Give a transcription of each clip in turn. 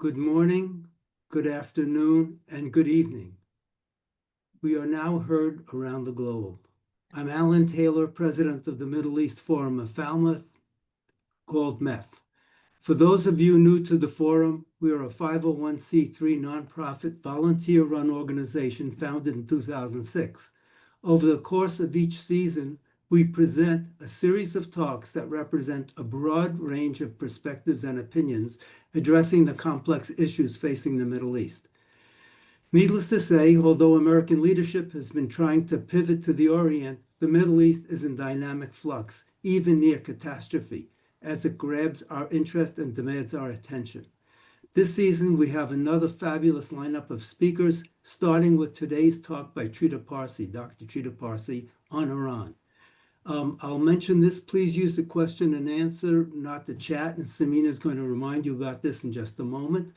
Good morning, good afternoon, and good evening. We are now heard around the globe. I'm Alan Taylor, president of the Middle East Forum of Falmouth, called MEF. For those of you new to the forum, we are a 501c3 nonprofit volunteer-run organization founded in 2006. Over the course of each season, we present a series of talks that represent a broad range of perspectives and opinions addressing the complex issues facing the Middle East. Needless to say, although American leadership has been trying to pivot to the Orient, the Middle East is in dynamic flux, even near catastrophe, as it grabs our interest and demands our attention. This season, we have another fabulous lineup of speakers, starting with today's talk by Trita Parsi, Dr. Trita Parsi, on Iran. I'll mention this. Please use the question and answer, not the chat, and Samina is going to remind you about this in just a moment.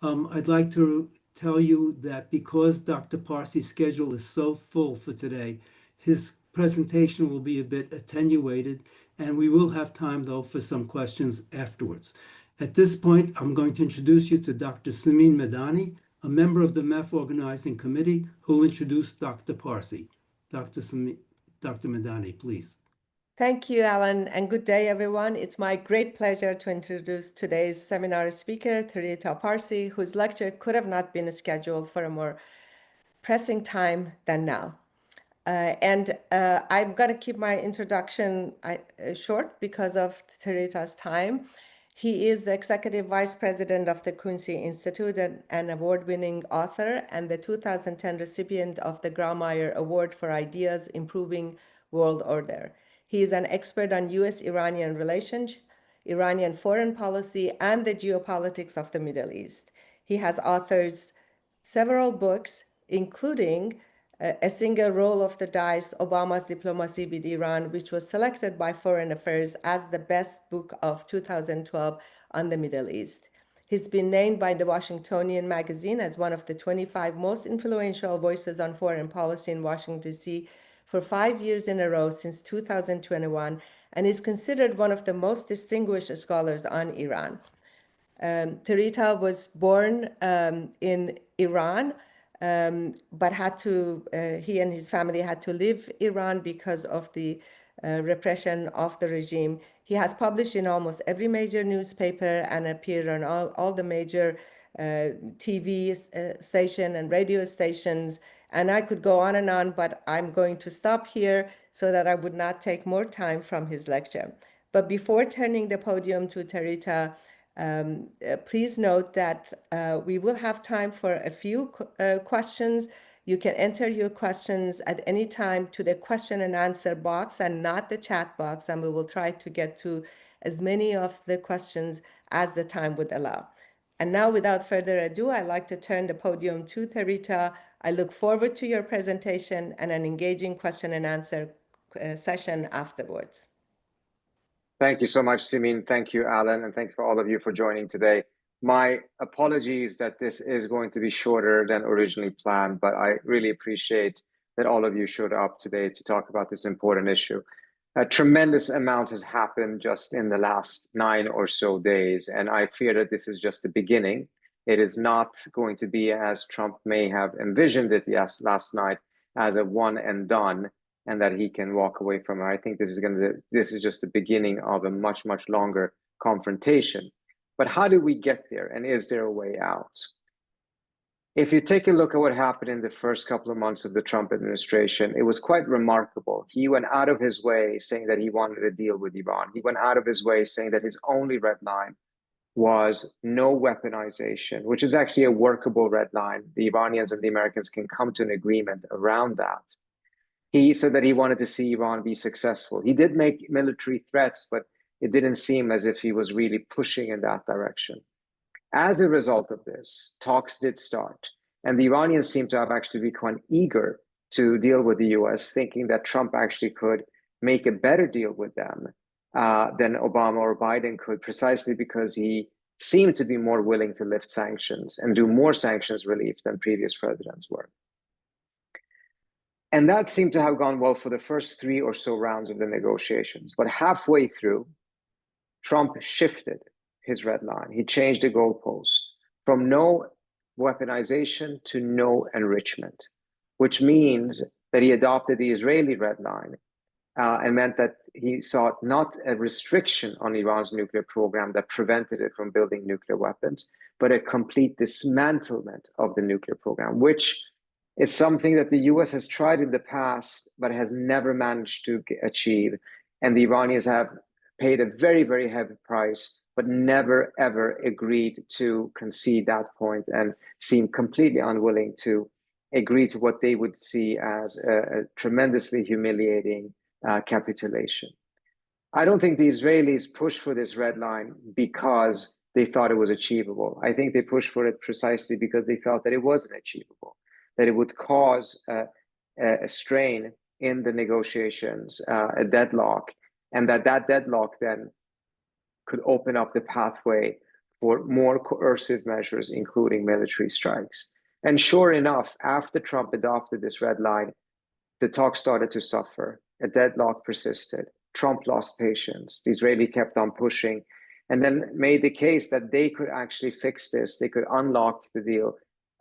I'd like to tell you that because Dr. Parsi's schedule is so full for today, his presentation will be a bit attenuated, and we will have time, though, for some questions afterwards. At this point, I'm going to introduce you to Dr. Samin Medani, a member of the MEF Organizing Committee, who will introduce Dr. Parsi. Dr. Medani, please. Thank you, Alan, and good day, everyone. It's my great pleasure to introduce today's seminar speaker, Trita Parsi, whose lecture could have not been scheduled for a more pressing time than now. I'm going to keep my introduction short because of Trita's time. He is the Executive Vice President of the Quincy Institute, an award-winning author, and the 2010 recipient of the Grawemeyer Award for Ideas Improving World Order. He is an expert on U.S.-Iranian relations, Iranian foreign policy, and the geopolitics of the Middle East. He has authored several books, including A Single Roll of the Dice, Obama's Diplomacy with Iran, which was selected by Foreign Affairs as the best book of 2012 on the Middle East. He's been named by the Washingtonian magazine as one of the 25 most influential voices on foreign policy in Washington, D.C. for 5 years in a row since 2021, and is considered one of the most distinguished scholars on Iran. Trita was born in Iran, but he and his family had to leave Iran because of the repression of the regime. He has published in almost every major newspaper and appeared on all the major TV station and radio stations. And I could go on, but I'm going to stop here so that I would not take more time from his lecture. But before turning the podium to Trita, please note that we will have time for a few questions. You can enter your questions at any time to the question and answer box and not the chat box, and we will try to get to as many of the questions as the time would allow. And now, without further ado, I'd like to turn the podium to Trita. I look forward to your presentation and an engaging question and answer session afterwards. Thank you so much, Simin. Thank you, Alan, and thank you for all of you for joining today. My apologies that this is going to be shorter than originally planned, but I really appreciate that all of you showed up today to talk about this important issue. A tremendous amount has happened just in the last 9 or so days, and I fear that this is just the beginning. It is not going to be, as Trump may have envisioned it last night, as a one and done, and that he can walk away from it. I think this is just the beginning of a much, much longer confrontation. But how do we get there, and is there a way out? If you take a look at what happened in the first couple of months of the Trump administration, it was quite remarkable. He went out of his way saying that he wanted a deal with Iran. He went out of his way saying that his only red line was no weaponization, which is actually a workable red line. The Iranians and the Americans can come to an agreement around that. He said that he wanted to see Iran be successful. He did make military threats, but it didn't seem as if he was really pushing in that direction. As a result of this, talks did start, and the Iranians seem to have actually become eager to deal with the US, thinking that Trump actually could make a better deal with them than Obama or Biden could, precisely because he seemed to be more willing to lift sanctions and do more sanctions relief than previous presidents were. And that seemed to have gone well for the first 3 or so rounds of the negotiations. But halfway through, Trump shifted his red line. He changed the goalpost. from no weaponization to no enrichment, which means that he adopted the Israeli red line and meant that he sought not a restriction on Iran's nuclear program that prevented it from building nuclear weapons, but a complete dismantlement of the nuclear program, which is something that the US has tried in the past, but has never managed to achieve. And the Iranians have paid a very, very heavy price, but never, ever agreed to concede that point and seem completely unwilling to agree to what they would see as a tremendously humiliating capitulation. I don't think the Israelis pushed for this red line because they thought it was achievable. I think they pushed for it precisely because they felt that it wasn't achievable, that it would cause a strain in the negotiations, a deadlock, and that deadlock then could open up the pathway for more coercive measures, including military strikes. And sure enough, after Trump adopted this red line, the talks started to suffer. A deadlock persisted. Trump lost patience. The Israelis kept on pushing and then made the case that they could actually fix this. They could unlock the deal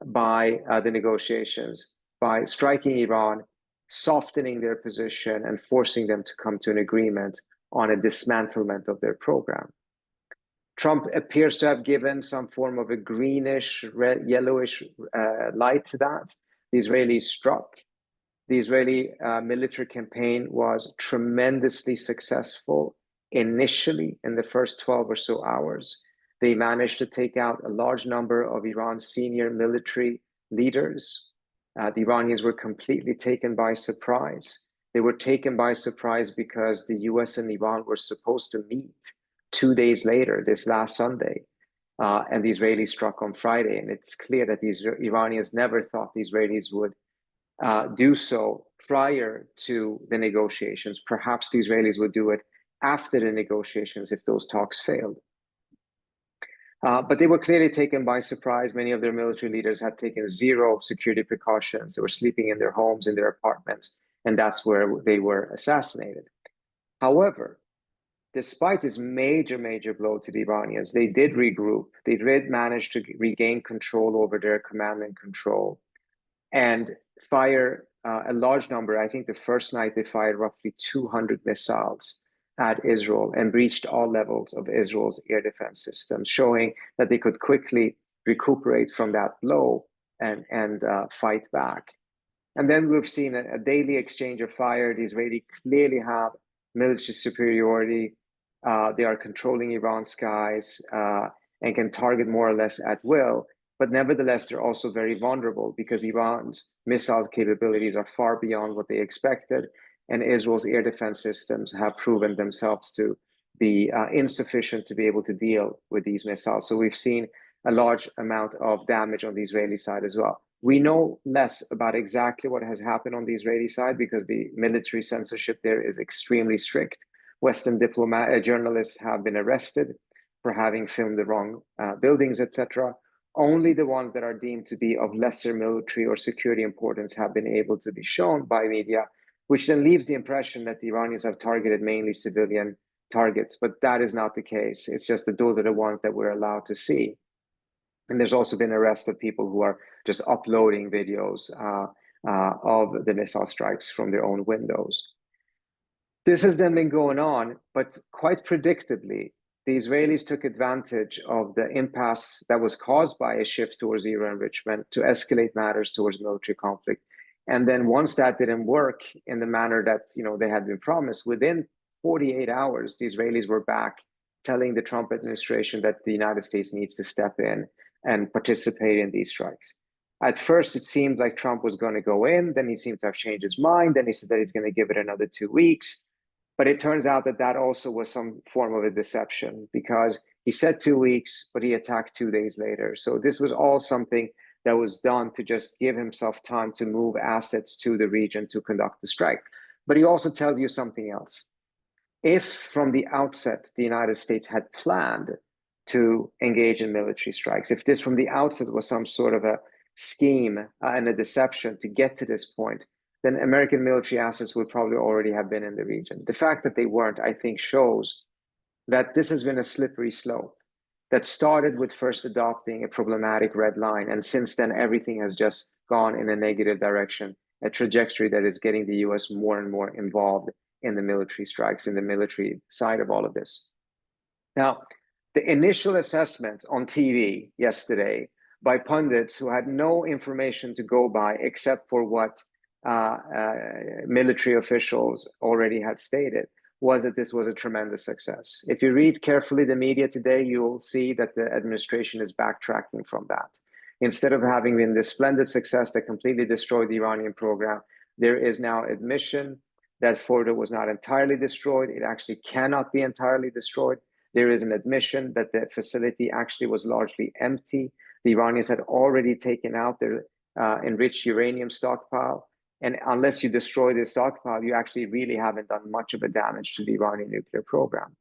by the negotiations, by striking Iran, softening their position, and forcing them to come to an agreement on a dismantlement of their program. Trump appears to have given some form of a greenish, red, yellowish light to that. The Israelis struck. The Israeli military campaign was tremendously successful initially in the first 12 or so hours. They managed to take out a large number of Iran's senior military leaders. The Iranians were completely taken by surprise. They were taken by surprise because the US and Iran were supposed to meet 2 days later, this last Sunday, and the Israelis struck on Friday. And it's clear that the Iranians never thought the Israelis would do so prior to the negotiations. Perhaps the Israelis would do it after the negotiations if those talks failed. But they were clearly taken by surprise. Many of their military leaders had taken zero security precautions. They were sleeping in their homes, in their apartments, and that's where they were assassinated. However, despite this major, major blow to the Iranians, they did regroup. They did manage to regain control over their command and control and fire a large number. I think the first night they fired roughly 200 missiles at Israel and breached all levels of Israel's air defense system, showing that they could quickly recuperate from that blow and fight back. And then we've seen a daily exchange of fire. The Israelis clearly have military superiority. They are controlling Iran's skies and can target more or less at will. But nevertheless, they're also very vulnerable because Iran's missile capabilities are far beyond what they expected. And Israel's air defense systems have proven themselves to be insufficient to be able to deal with these missiles. So we've seen a large amount of damage on the Israeli side as well. We know less about exactly what has happened on the Israeli side because the military censorship there is extremely strict. Western journalists have been arrested for having filmed the wrong buildings, etc. Only the ones that are deemed to be of lesser military or security importance have been able to be shown by media, which then leaves the impression that the Iranians have targeted mainly civilian targets. But that is not the case. It's just that those are the ones that we're allowed to see. And there's also been arrests of people who are just uploading videos of the missile strikes from their own windows. This has then been going on, but quite predictably, the Israelis took advantage of the impasse that was caused by a shift towards zero enrichment to escalate matters towards military conflict. And then once that didn't work in the manner that they had been promised, within 48 hours, the Israelis were back telling the Trump administration that the United States needs to step in and participate in these strikes. At first, it seemed like Trump was going to go in. Then he seemed to have changed his mind. Then he said that he's going to give it another 2 weeks. But it turns out that that also was some form of a deception because he said 2 weeks, but he attacked 2 days later. So this was all something that was done to just give himself time to move assets to the region to conduct the strike. But he also tells you something else. If from the outset, the United States had planned to engage in military strikes, if this from the outset was some sort of a scheme and a deception to get to this point, then American military assets would probably already have been in the region. The fact that they weren't, I think, shows that this has been a slippery slope. that started with first adopting a problematic red line. And since then, everything has just gone in a negative direction, a trajectory that is getting the US more and more involved in the military strikes, in the military side of all of this. Now, the initial assessment on TV yesterday by pundits who had no information to go by except for what military officials already had stated was that this was a tremendous success. If you read carefully the media today, you will see that the administration is backtracking from that. Instead of having been this splendid success that completely destroyed the Iranian program, there is now admission that Fordo was not entirely destroyed. It actually cannot be entirely destroyed. There is an admission that the facility actually was largely empty. The Iranians had already taken out their enriched uranium stockpile. And unless you destroy the stockpile, you actually really haven't done much of a damage to the Iranian nuclear program.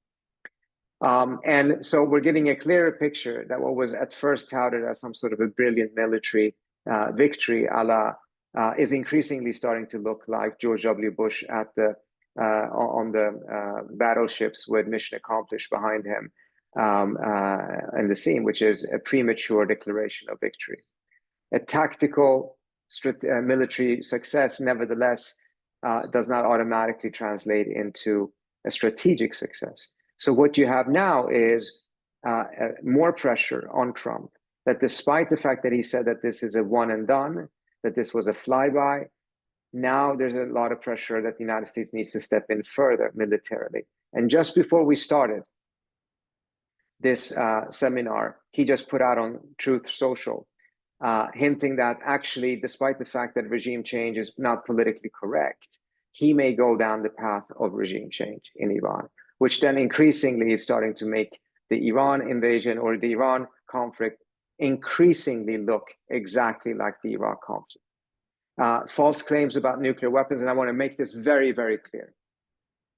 And so we're getting a clearer picture that what was at first touted as some sort of a brilliant military victory is increasingly starting to look like George W. Bush at the on the battleships with mission accomplished behind him in the scene, which is a premature declaration of victory. A tactical military success, nevertheless, does not automatically translate into a strategic success. So what you have now is more pressure on Trump, that despite the fact that he said that this is a one and done, that this was a flyby, now there's a lot of pressure that the United States needs to step in further militarily. And just before we started this seminar, he just put out on Truth Social, hinting that actually, despite the fact that regime change is not politically correct, he may go down the path of regime change in Iran, which then increasingly is starting to make the Iran invasion or the Iran conflict increasingly look exactly like the Iraq conflict. False claims about nuclear weapons, and I want to make this very, very clear.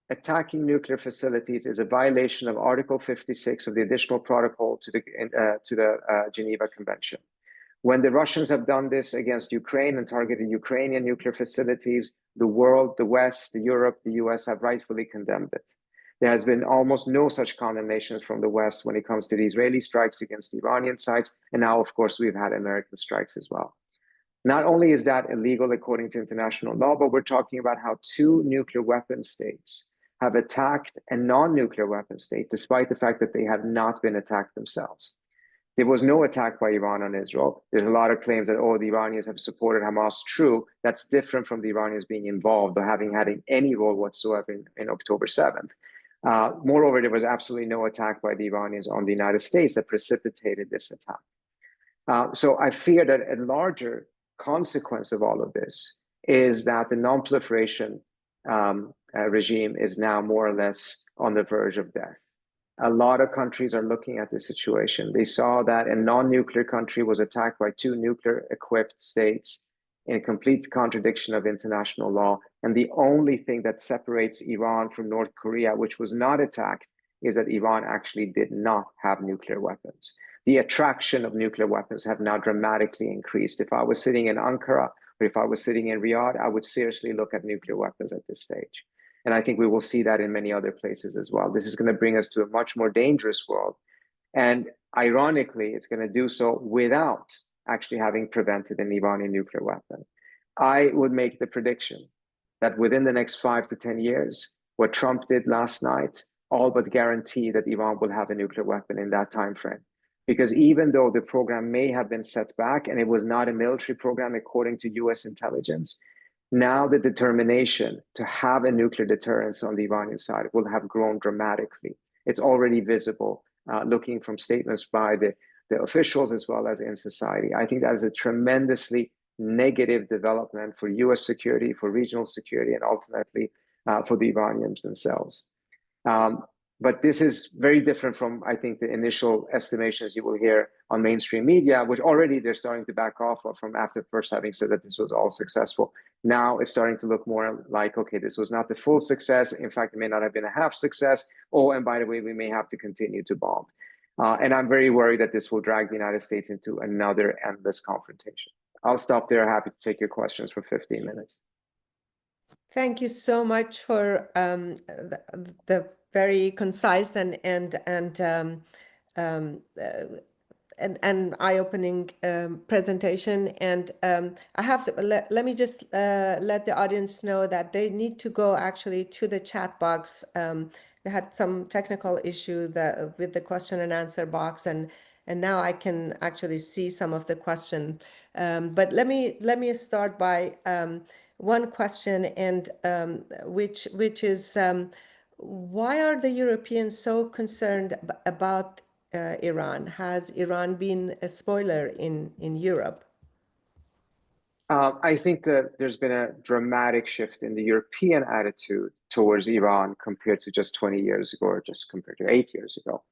Attacking nuclear facilities is a violation of Article 56 of the Additional Protocol to the Geneva Convention. When the Russians have done this against Ukraine and targeted Ukrainian nuclear facilities, the world, the West, Europe, the US have rightfully condemned it. There has been almost no such condemnations from the West when it comes to the Israeli strikes against Iranian sites. And now, of course, we've had American strikes as well. Not only is that illegal according to international law, but we're talking about how two nuclear weapon states have attacked a non-nuclear weapon state, despite the fact that they have not been attacked themselves. There was no attack by Iran on Israel. There's a lot of claims that, oh, the Iranians have supported Hamas. True, that's different from the Iranians being involved or having had any role whatsoever in October 7th. Moreover, there was absolutely no attack by the Iranians on the United States that precipitated this attack. So I fear that a larger consequence of all of this is that the non-proliferation regime is now more or less on the verge of death. A lot of countries are looking at this situation. They saw that a non-nuclear country was attacked by two nuclear-equipped states in complete contradiction of international law. And the only thing that separates Iran from North Korea, which was not attacked, is that Iran actually did not have nuclear weapons. The attraction of nuclear weapons have now dramatically increased. If I was sitting in Ankara or if I was sitting in Riyadh, I would seriously look at nuclear weapons at this stage. And I think we will see that in many other places as well. This is going to bring us to a much more dangerous world. And ironically, it's going to do so without actually having prevented an Iranian nuclear weapon. I would make the prediction that within the next 5 to 10 years, what Trump did last night all but guarantee that Iran will have a nuclear weapon in that time frame. Because even though the program may have been set back and it was not a military program according to US intelligence, now the determination to have a nuclear deterrence on the Iranian side will have grown dramatically. It's already visible, looking from statements by the officials as well as in society. I think that is a tremendously negative development for US security, for regional security, and ultimately for the Iranians themselves. But this is very different from, I think, the initial estimations you will hear on mainstream media, which already they're starting to back off from after first having said that this was all successful. Now it's starting to look more like, okay, this was not the full success. In fact, it may not have been a half success. Oh, and by the way, we may have to continue to bomb. And I'm very worried that this will drag the United States into another endless confrontation. I'll stop there. Happy to take your questions for 15 minutes. Thank you so much for the very concise and an eye-opening presentation. And I have to let me just let the audience know that they need to go actually to the chat box. We had some technical issue with the question and answer box, and now I can actually see some of the question. But let me start by one question, and which is why are the Europeans so concerned about Iran? Has Iran been a spoiler in Europe? I think that there's been a dramatic shift in the European attitude towards Iran compared to just 20 years ago, or just compared to 8 years ago.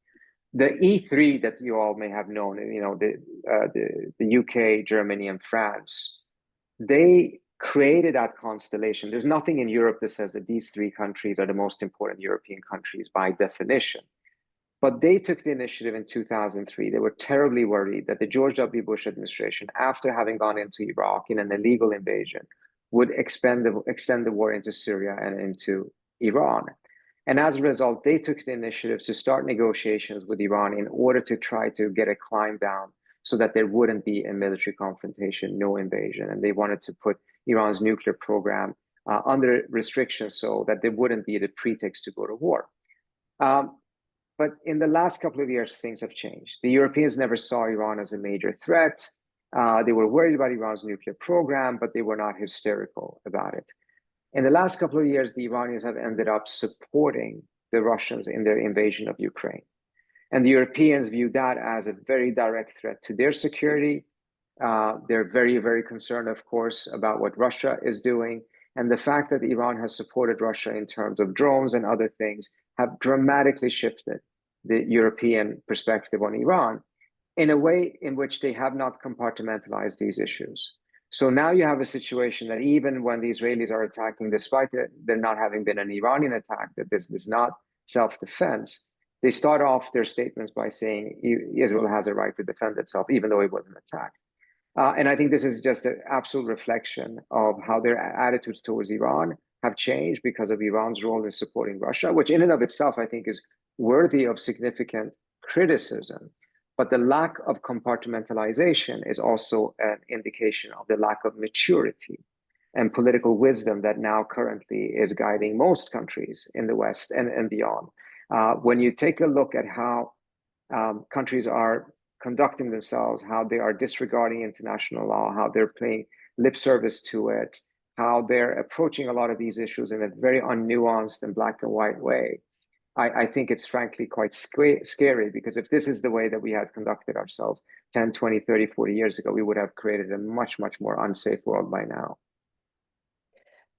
The E3 that you all may have known, the UK, Germany, and France, they created that constellation. There's nothing in Europe that says that these three countries are the most important European countries by definition. But they took the initiative in 2003. They were terribly worried that the George W. Bush administration, after having gone into Iraq in an illegal invasion, would extend the war into Syria and into Iran. And as a result, they took the initiative to start negotiations with Iran in order to try to get a climb down so that there wouldn't be a military confrontation, no invasion. And they wanted to put Iran's nuclear program under restrictions so that there wouldn't be the pretext to go to war. But in the last couple of years, things have changed. The Europeans never saw Iran as a major threat. They were worried about Iran's nuclear program, but they were not hysterical about it. In the last couple of years, the Iranians have ended up supporting the Russians in their invasion of Ukraine. And the Europeans view that as a very direct threat to their security. They're very, very concerned, of course, about what Russia is doing. And the fact that Iran has supported Russia in terms of drones and other things have dramatically shifted the European perspective on Iran in a way in which they have not compartmentalized these issues. So now you have a situation that even when the Israelis are attacking, despite there not having been an Iranian attack, that this is not self-defense, they start off their statements by saying Israel has a right to defend itself, even though it wasn't attacked. And I think this is just an absolute reflection of how their attitudes towards Iran have changed because of Iran's role in supporting Russia, which in and of itself, I think, is worthy of significant criticism. But the lack of compartmentalization is also an indication of the lack of maturity and political wisdom that now currently is guiding most countries in the West and beyond. When you take a look at how countries are conducting themselves, how they are disregarding international law, how they're paying lip service to it, how they're approaching a lot of these issues in a very unnuanced and black and white way, I think it's frankly quite scary, because if this is the way that we had conducted ourselves 10, 20, 30, 40 years ago, we would have created a much, much more unsafe world by now.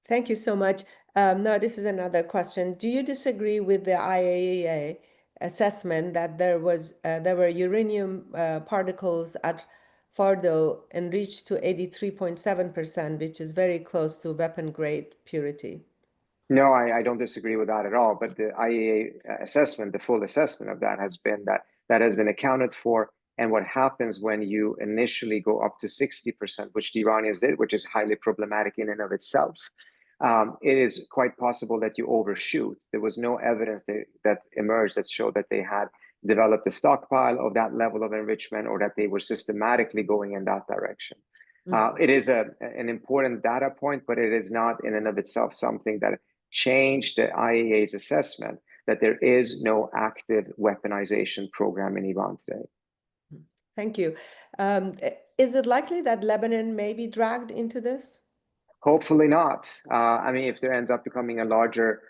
Thank you so much. Now, this is another question. Do you disagree with the IAEA assessment that there were uranium particles at Fordo enriched to 83.7%, which is very close to weapon grade purity? No, I don't disagree with that at all. But the IAEA assessment, the full assessment of that has been that has been accounted for. And what happens when you initially go up to 60%, which the Iranians did, which is highly problematic in and of itself, it is quite possible that you overshoot. There was no evidence that emerged that showed that they had developed a stockpile of that level of enrichment, or that they were systematically going in that direction. It is an important data point, but it is not in and of itself something that changed the IAEA's assessment that there is no active weaponization program in Iran today. Thank you. Is it likely that Lebanon may be dragged into this? Hopefully not. I mean, if there ends up becoming a larger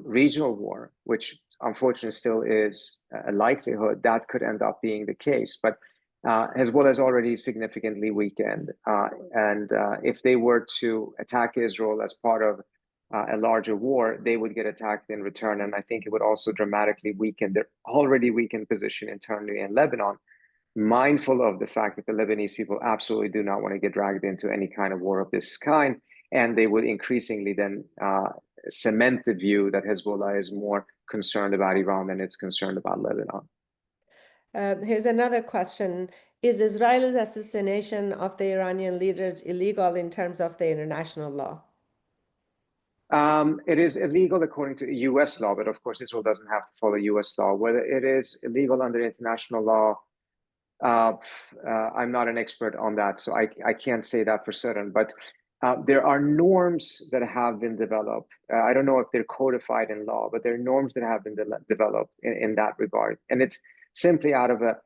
regional war, which unfortunately still is a likelihood, that could end up being the case. But Hezbollah is already significantly weakened. And if they were to attack Israel as part of a larger war, they would get attacked in return. And I think it would also dramatically weaken their already weakened position internally in Lebanon, mindful of the fact that the Lebanese people absolutely do not want to get dragged into any kind of war of this kind. And they would increasingly then cement the view that Hezbollah is more concerned about Iran than it's concerned about Lebanon. Here's another question. Is Israel's assassination of the Iranian leaders illegal in terms of the international law? It is illegal according to US law, but of course, Israel doesn't have to follow US law. Whether it is illegal under international law, I'm not an expert on that, so I can't say that for certain. But there are norms that have been developed. I don't know if they're codified in law, but there are norms that have been developed in that regard. And it's simply out of a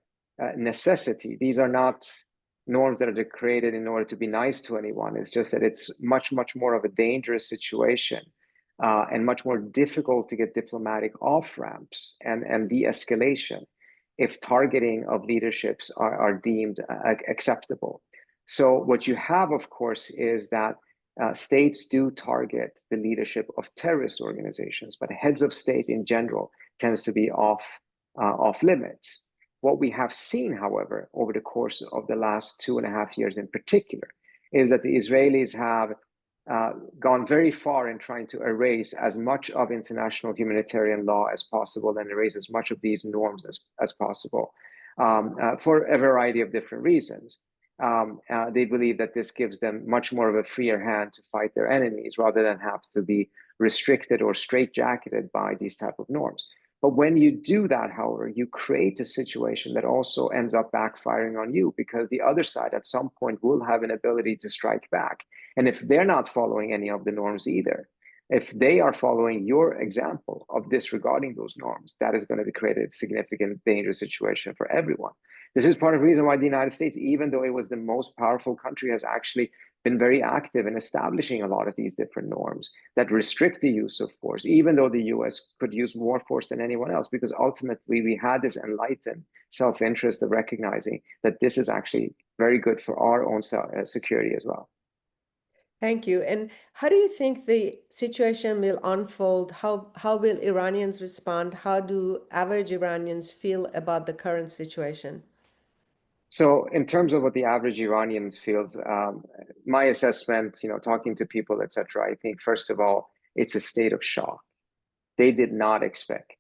necessity. These are not norms that are created in order to be nice to anyone. It's just that it's much, much more of a dangerous situation and much more difficult to get diplomatic off-ramps and de-escalation if targeting of leaderships are deemed acceptable. So what you have, of course, is that states do target the leadership of terrorist organizations, but heads of state in general tends to be off limits. What we have seen, however, over the course of the last 2.5 years in particular, is that the Israelis have gone very far in trying to erase as much of international humanitarian law as possible and erase as much of these norms as possible for a variety of different reasons. They believe that this gives them much more of a freer hand to fight their enemies rather than have to be restricted or straitjacketed by these type of norms. But when you do that, however, you create a situation that also ends up backfiring on you because the other side at some point will have an ability to strike back. And if they're not following any of the norms either, if they are following your example of disregarding those norms, that is going to create a significant dangerous situation for everyone. This is part of the reason why the United States, even though it was the most powerful country, has actually been very active in establishing a lot of these different norms that restrict the use of force, even though the US could use more force than anyone else, because ultimately we had this enlightened self-interest of recognizing that this is actually very good for our own security as well. Thank you. And how do you think the situation will unfold? How will Iranians respond? How do average Iranians feel about the current situation? So in terms of what the average Iranians feels, my assessment, talking to people, etc., I think, first of all, it's a state of shock. They did not expect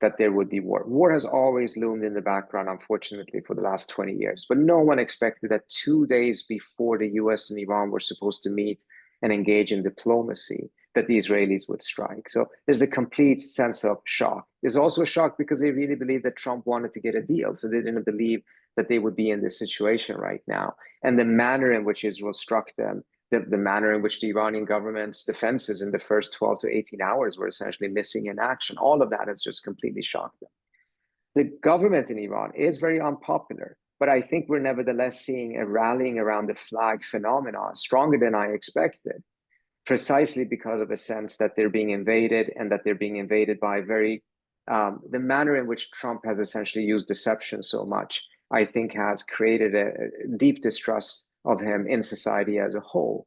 that there would be war. War has always loomed in the background, unfortunately, for the last 20 years. But no one expected that 2 days before the US and Iran were supposed to meet and engage in diplomacy, that the Israelis would strike. So there's a complete sense of shock. There's also a shock because they really believed that Trump wanted to get a deal. So they didn't believe that they would be in this situation right now. And the manner in which Israel struck them, the manner in which the Iranian government's defenses in the first 12 to 18 hours were essentially missing in action, all of that has just completely shocked them. The government in Iran is very unpopular, but I think we're nevertheless seeing a rallying around the flag phenomenon stronger than I expected, precisely because of a sense that they're being invaded and that they're being invaded by the manner in which Trump has essentially used deception so much, I think has created a deep distrust of him in society as a whole.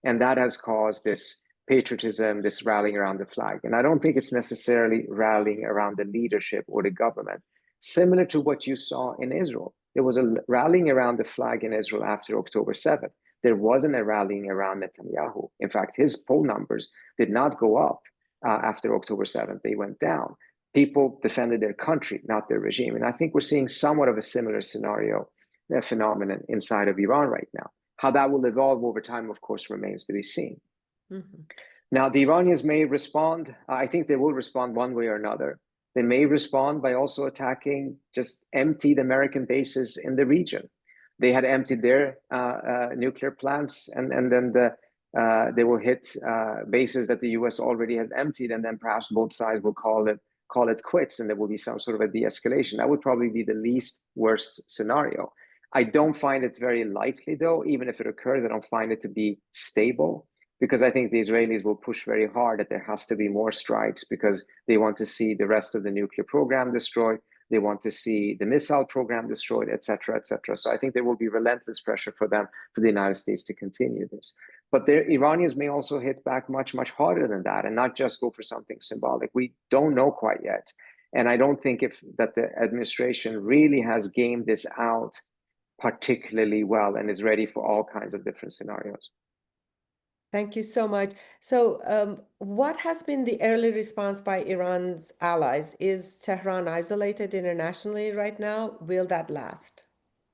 And that has caused this patriotism, this rallying around the flag. And I don't think it's necessarily rallying around the leadership or the government. Similar to what you saw in Israel, there was a rallying around the flag in Israel after October 7th. There wasn't a rallying around Netanyahu. In fact, his poll numbers did not go up after October 7th. They went down. People defended their country, not their regime. And I think we're seeing somewhat of a similar scenario, a phenomenon inside of Iran right now. How that will evolve over time, of course, remains to be seen. Mm-hmm. Now, the Iranians may respond. I think they will respond one way or another. They may respond by also attacking just emptied American bases in the region. They had emptied their nuclear plants, and then they will hit bases that the US already had emptied, and then perhaps both sides will call it quits, and there will be some sort of a de-escalation. That would probably be the least worst scenario. I don't find it very likely, though. Even if it occurs, I don't find it to be stable, because I think the Israelis will push very hard that there has to be more strikes, because they want to see the rest of the nuclear program destroyed. They want to see the missile program destroyed, et cetera, et cetera. So I think there will be relentless pressure for the United States to continue this. But the Iranians may also hit back much, much harder than that, and not just go for something symbolic. We don't know quite yet. And I don't think that the administration really has gamed this out particularly well and is ready for all kinds of different scenarios. Thank you so much. So what has been the early response by Iran's allies? Is Tehran isolated internationally right now? Will that last?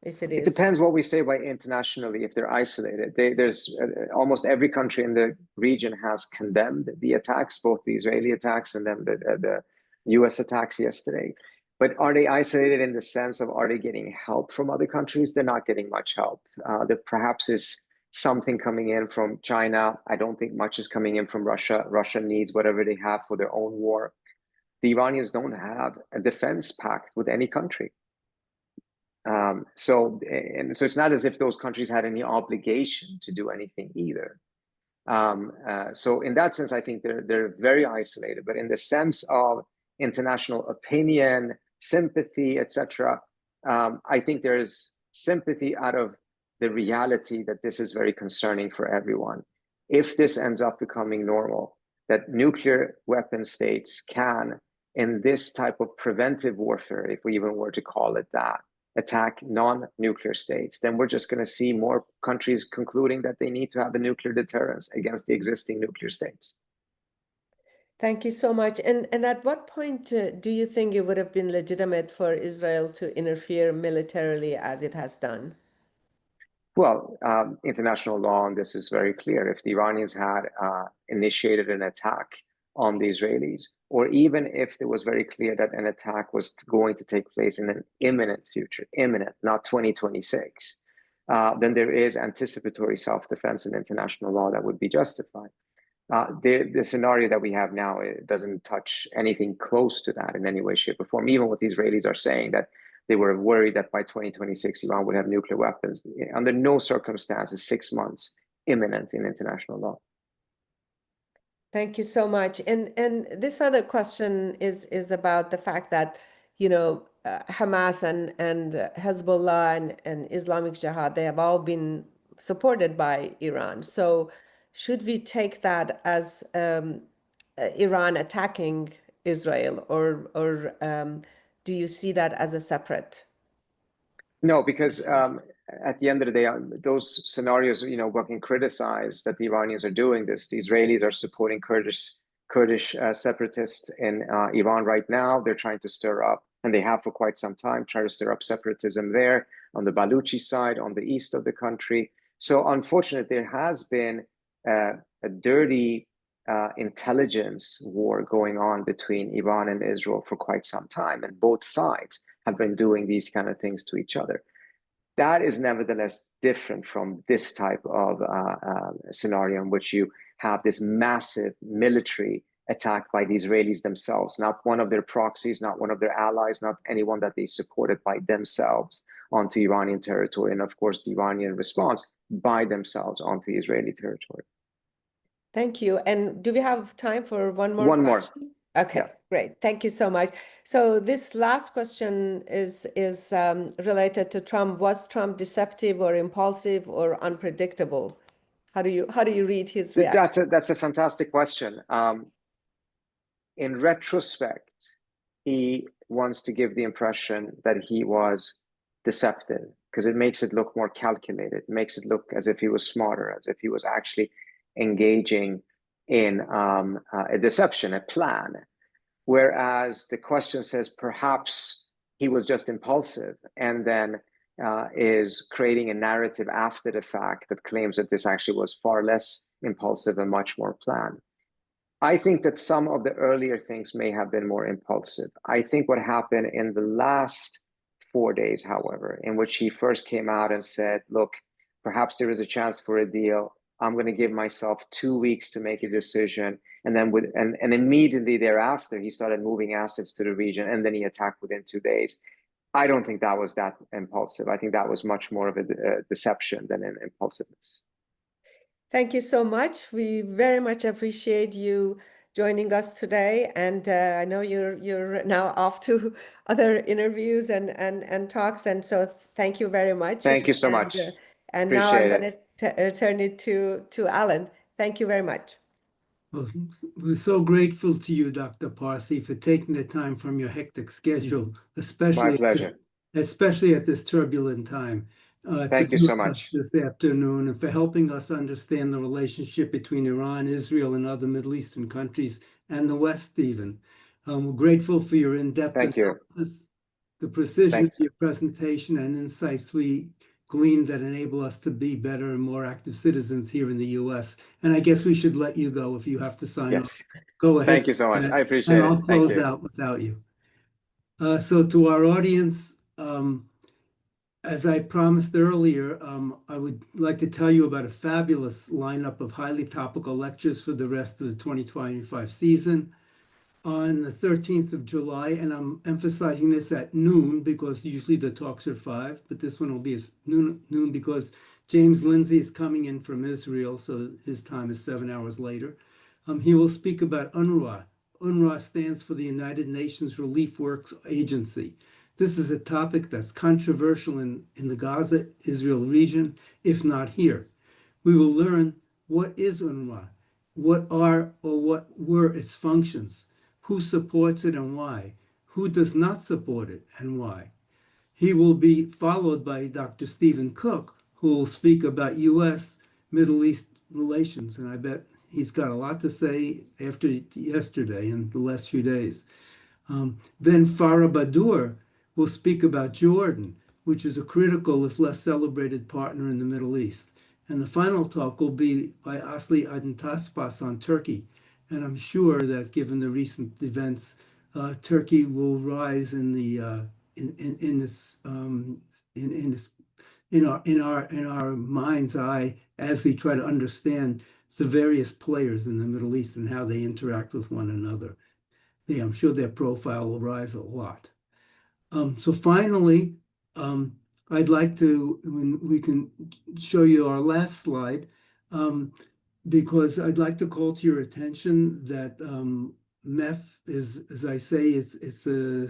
if it It is? depends what we say by internationally, if they're isolated. There's almost every country in the region has condemned the attacks, both the Israeli attacks and then the US attacks yesterday. But are they isolated in the sense of, are they getting help from other countries? They're not getting much help. There perhaps is something coming in from China. I don't think much is coming in from Russia. Russia needs whatever they have for their own war. The Iranians don't have a defense pact with any country. So it's not as if those countries had any obligation to do anything either. So in that sense, I think they're very isolated. But in the sense of international opinion, sympathy, etc., I think there is sympathy out of the reality that this is very concerning for everyone. If this ends up becoming normal, that nuclear weapon states can, in this type of preventive warfare, if we even were to call it that, attack non-nuclear states, then we're just going to see more countries concluding that they need to have a nuclear deterrence against the existing nuclear states. Thank you so much. And at what point do you think it would have been legitimate for Israel to interfere militarily as it has done? Well, international law on this is very clear. If the Iranians had initiated an attack on the Israelis, or even if it was very clear that an attack was going to take place in an imminent future, imminent, not 2026, then there is anticipatory self-defense in international law that would be justified. The scenario that we have now, it doesn't touch anything close to that in any way, shape, or form. Even what the Israelis are saying, that they were worried that by 2026, Iran would have nuclear weapons. Under no circumstances, 6 months imminent in international law. Thank you so much. And this other question is about the fact that, you know, Hamas and Hezbollah and Islamic Jihad, they have all been supported by Iran. So should we take that as Iran attacking Israel, or do you see that as a separate? No, because at the end of the day, those scenarios, one can criticize that the Iranians are doing this. The Israelis are supporting Kurdish separatists in Iran right now. They're trying to stir up, and they have for quite some time, try to stir up separatism there on the Baluchi side, on the east of the country. So unfortunately, there has been a dirty intelligence war going on between Iran and Israel for quite some time, and both sides have been doing these kind of things to each other. That is nevertheless different from this type of scenario in which you have this massive military attack by the Israelis themselves, not one of their proxies, not one of their allies, not anyone that they supported, by themselves onto Iranian territory. And of course, the Iranian response by themselves onto Israeli territory. Thank you. And do we have time for one more question? More. Okay, Yeah. great. Thank you so much. So this last question is related to Trump. Was Trump deceptive or impulsive or unpredictable? How do you read his reaction? That's a fantastic question. In retrospect, he wants to give the impression that he was deceptive because it makes it look more calculated. It makes it look as if he was smarter, as if he was actually engaging in a deception, a plan. Whereas the question says perhaps he was just impulsive and then is creating a narrative after the fact that claims that this actually was far less impulsive and much more planned. I think that some of the earlier things may have been more impulsive. I think what happened in the last 4 days, however, in which he first came out and said, look, perhaps there is a chance for a deal. I'm going to give myself 2 weeks to make a decision. And then and immediately thereafter, he started moving assets to the region, and then he attacked within 2 days. I don't think that was that impulsive. I think that was much more of a deception than an impulsiveness. Thank you so much. We very much appreciate you joining us today. And I know you're now off to other interviews and talks. And so thank you very much. Thank you so much. And now I'm Appreciate going to turn it to Alan. Thank you very much. Well, we're so grateful to you, Dr. Parsi, for taking the time from your hectic schedule, My pleasure. especially at this turbulent time. Thank you so much this afternoon, and for helping us understand the relationship between Iran, Israel, and other Middle Eastern countries, and the West even. We're grateful for your in-depth Thank you. analysis the precision of Thanks. your presentation and insights we gleaned that enable us to be better and more active citizens here in the US. And I guess we should let you go if you have to sign off. Yes. Go ahead. Thank you so much. I And appreciate I'll it. Thank close you. out without you. So to our audience, as I promised earlier, I would like to tell you about a fabulous lineup of highly topical lectures for the rest of the 2025 season. On the 13th of July, and I'm emphasizing this at noon because usually the talks are 5, but this one will be at noon because James Lindsay is coming in from Israel, so his time is 7 hours later. He will speak about UNRWA. UNRWA stands for the United Nations Relief Works Agency. This is a topic that's controversial in the Gaza-Israel region, if not here. We will learn what is UNRWA, what are or what were its functions, who supports it and why, who does not support it and why. He will be followed by Dr. Stephen Cook, who will speak about U.S. Middle East relations, and I bet he's got a lot to say after yesterday and the last few days. Then Farah Badur will speak about Jordan, which is a critical, if less celebrated, partner in the Middle East. And the final talk will be by Asli Adintaspas on Turkey. And I'm sure that given the recent events, Turkey will rise in our mind's eye as we try to understand the various players in the Middle East and how they interact with one another. I'm sure their profile will rise a lot. So finally, I'd like to, when we can show you our last slide, because I'd like to call to your attention that MEF is, as I say, it's a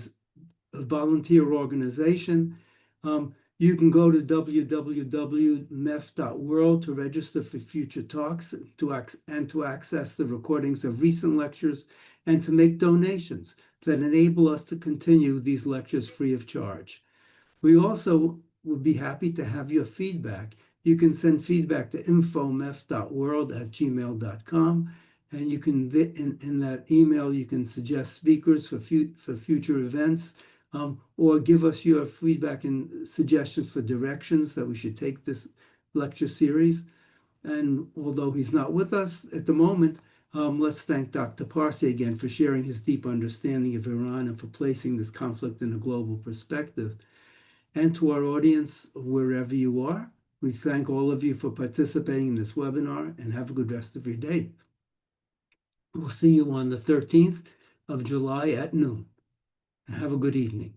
volunteer organization. You can go to www.mef.world to register for future talks and to access the recordings of recent lectures and to make donations that enable us to continue these lectures free of charge. We also would be happy to have your feedback. You can send feedback to info.mef.world@gmail.com, and you can, in that email, you can suggest speakers for future events, or give us your feedback and suggestions for directions that we should take this lecture series. And although he's not with us at the moment, let's thank Dr. Parsi again for sharing his deep understanding of Iran and for placing this conflict in a global perspective. And to our audience, wherever you are, we thank all of you for participating in this webinar and have a good rest of your day. We'll see you on the 13th of July at noon. Have a good evening.